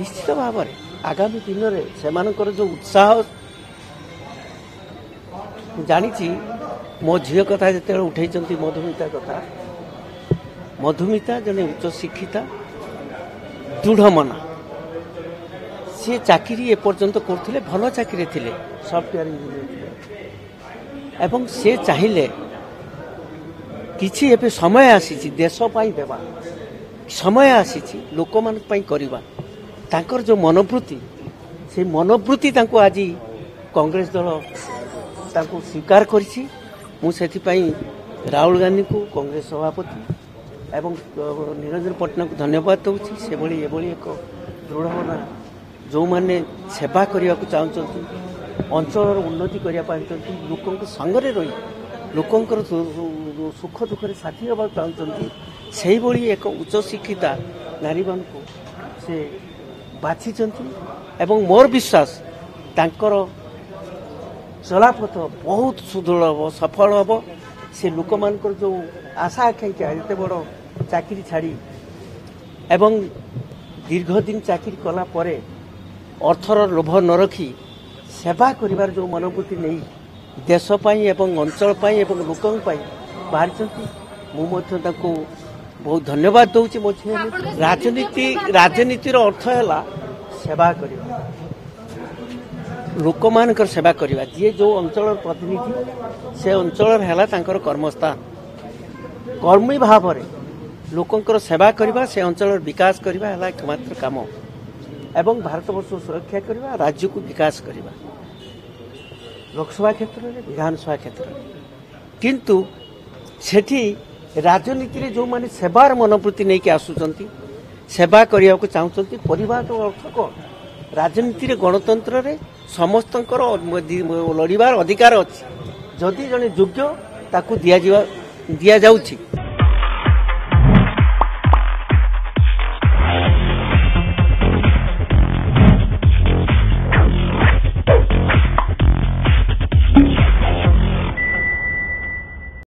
निश्चित भाव में आगामी दिन में से जो उत्साह जानी मो झील कथा जो उठे मधुमिता कथा मधुमिता जने उच्च शिक्षिता दृढ़ मना सी चाकरी एपर्यंत करते भल चाकरी थे सफ्टवेयर इंजीनियर एवं से चाहिए किसी एवं समय आसी देशपाई देवा समय आसी लोक मान करवा तांकर जो मनोवृत्ति से मनोवृत्ति तांको आज कांग्रेस दल तांको स्वीकार करिछि। मु सेथिपाई राहुल गांधी को कांग्रेस सभापति एवं निरंजन पटनायक को धन्यवाद दूसरी से एक दृढ़ मना जो मैंने सेवा करने को चाहते अंचल उन्नति करने लोकों संगे रही लोकंर सुख दुख साथी होगा चाहते से एक उच्च शिक्षिता नारी मान को से बाछी एवं मोर विश्वास तांकर चलापथ बहुत सुदृढ़ हम सफल हम से लोक मान जो आशा आकांक्षा एत बड़ चाकरी छाड़ी एवं दीर्घ दिन चाकरी कला परे अर्थर लोभ न रखी सेवा करिवार जो मनोवृत्ति नहीं देशपाई एवं अंचल पाई एवं लोकों बाहर मुझे बहुत धन्यवाद दूसरी मो राजनीतिर अर्थ है सेवा करवा लोक मान सेवा करवा जी जो अंचल प्रतिनिधि से अंचल है कर्मस्थान कर्मी भाव में लोकंर सेवा करवा से अंचल विकास करवा है एकमात्र काम एवं भारत वर्ष सुरक्षा करवा राज्य को विकास करवा लोकसभा क्षेत्र में विधानसभा क्षेत्र में किंतु सेठी राजनीति रे जो माने सेवार मनोवृत्ति नहीं के आसुचंती सेवा करिया को चाहउचंती परिवार तो अर्थ को राजनीति रे गणतंत्र रे समस्तंकर लड़िबार अधिकार अछि जदि जने योग्य ताकू दिया जाउछि